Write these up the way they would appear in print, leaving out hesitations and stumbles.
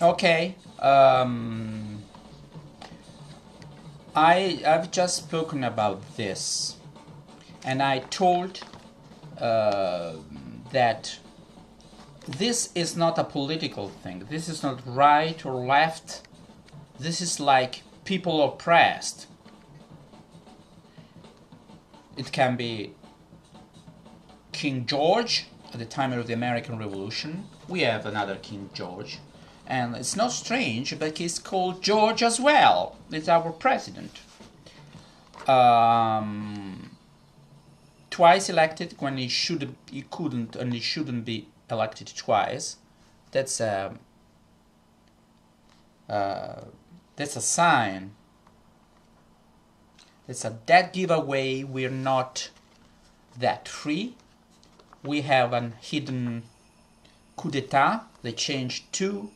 Okay. I've just spoken about this, and I told uh, that this is not a political thing. This is not right or left. This is like people oppressed. It can be King George at the time of the American Revolution. We have another King George. And it's not strange, but he's called George as well. It's our president. Um, Twice elected when he couldn't, and he shouldn't be elected twice. That's a that's a sign. That's a dead giveaway. We're not that free. We have an hidden coup d'état. They changed two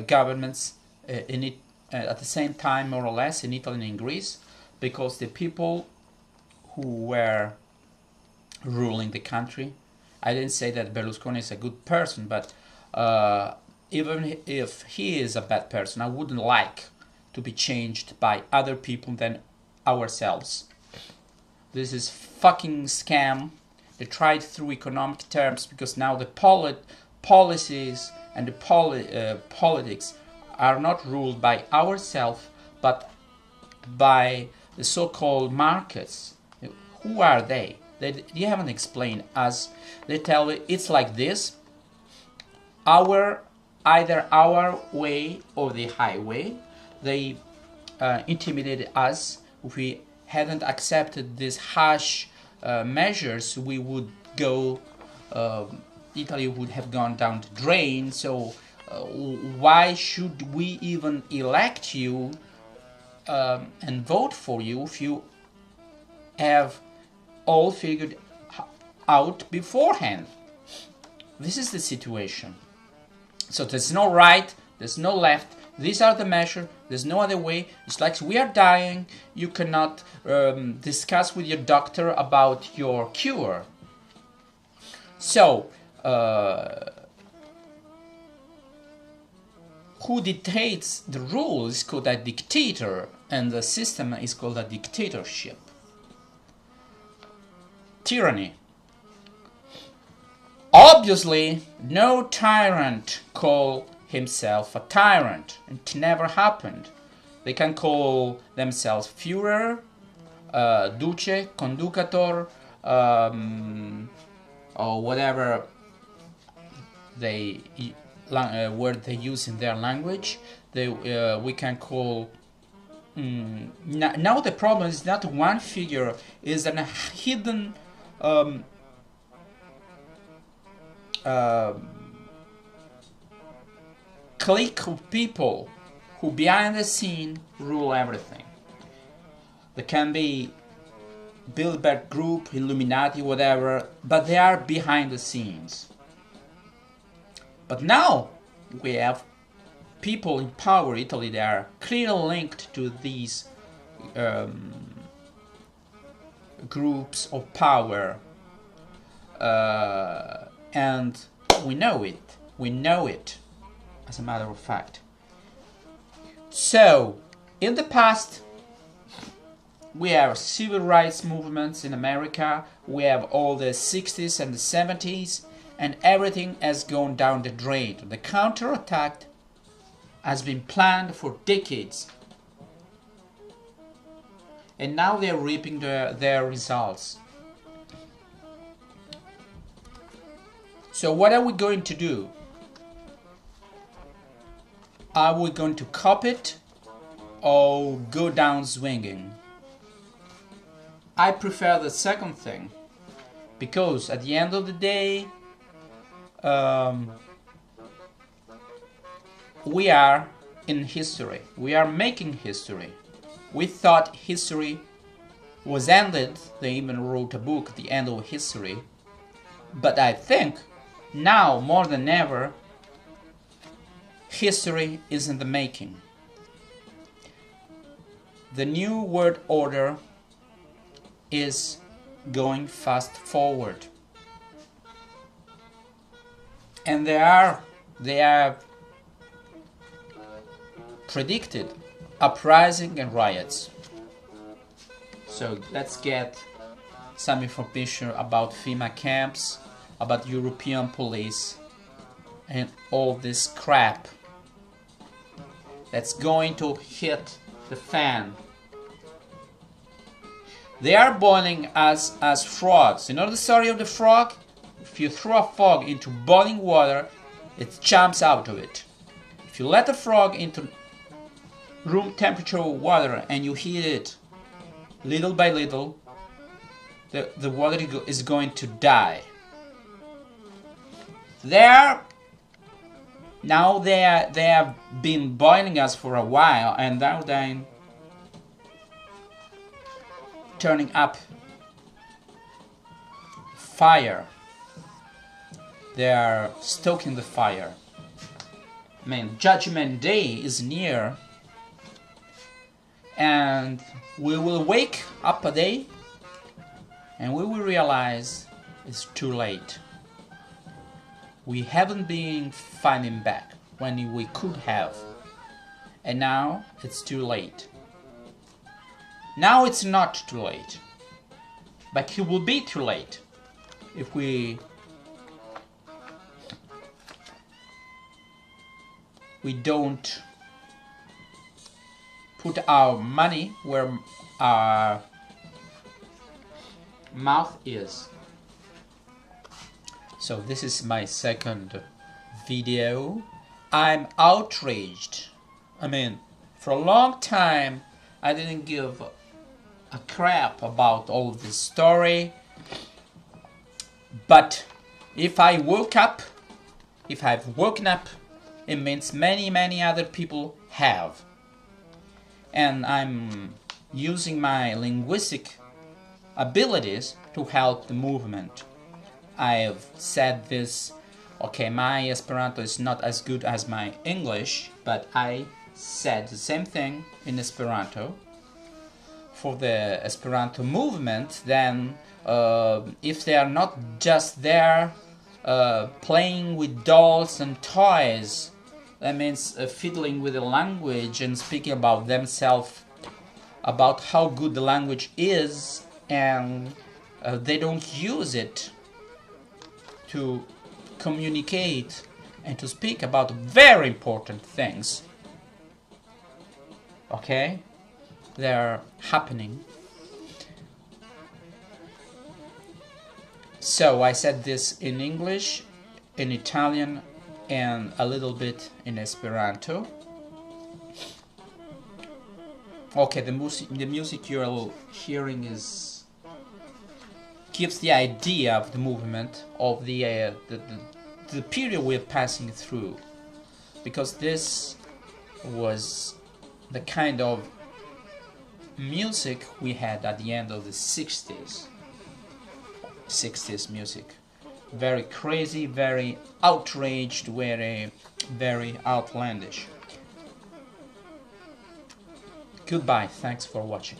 governments in it at the same time, more or less, in Italy and in Greece, because the people who were ruling the country. I didn't say that Berlusconi is a good person, but even if he is a bad person, I wouldn't like to be changed by other people than ourselves. This is fucking scam. They tried through economic terms because now the policies and the politics are not ruled by ourselves but by the so-called markets. Who are they? They haven't explained us. They tell you it's like this. Either our way or the highway. They intimidated us. If we hadn't accepted these harsh measures, we would go. Italy would have gone down the drain. So why should we even elect you and vote for you if you have all figured out beforehand? This is the situation. So there's no right, there's no left. These are the measures. There's no other way. It's like we are dying. You cannot discuss with your doctor about your cure. So, who dictates the rules is called a dictator, and the system is called a dictatorship. Tyranny. Obviously, no tyrant call himself a tyrant. It never happened. They can call themselves Führer, Duce, Conducator, or whatever word they use in their language. We can call. Now the problem is not one figure; is a hidden. Clique of people who behind the scene rule everything. There can be Bilderberg Group, Illuminati, whatever, but they are behind the scenes. But now we have people in power in Italy that are clearly linked to these groups of power, and we know it. We know it, as a matter of fact. So, in the past, we have civil rights movements in America, we have all the 60s and the 70s, and everything has gone down the drain. The counterattack has been planned for decades, and now they're reaping their results. So what are we going to do? Are we going to copy it or go down swinging? I prefer the second thing, because at the end of the day, we are in history. We are making history. We thought history was ended. They even wrote a book, The End of History. But I think now more than ever, history is in the making. The new world order is going fast forward, and they have predicted uprising and riots. So let's get some information about FEMA camps, about European police, and all this crap that's going to hit the fan. They are boiling as frogs. You know the story of the frog? If you throw a frog into boiling water, it jumps out of it. If you let a frog into room temperature water and you heat it little by little, the water is going to die. Now they have been boiling us for a while, and now they're turning up fire. They are stoking the fire. I mean, Judgment Day is near, and we will wake up a day and we will realize it's too late. We haven't been fighting back when we could have, and now it's too late. Now it's not too late, but it will be too late if we don't put our money where our mouth is. So this is my second video. I'm outraged. I mean, for a long time I didn't give a crap about all this story, but if I've woken up, it means many other people have, and I'm using my linguistic abilities to help the movement. I've said this, okay, my Esperanto is not as good as my English, but I said the same thing in Esperanto. For the Esperanto movement, then if they are not just there playing with dolls and toys, that means fiddling with the language and speaking about themselves, about how good the language is, and they don't use it to communicate and to speak about very important things. Okay? They're happening. So I said this in English, in Italian, and a little bit in Esperanto. Okay, the music you're hearing gives the idea of the movement, of the period we're passing through, because this was the kind of music we had at the end of the 60s music. Very crazy, very outraged, very outlandish. Goodbye, thanks for watching.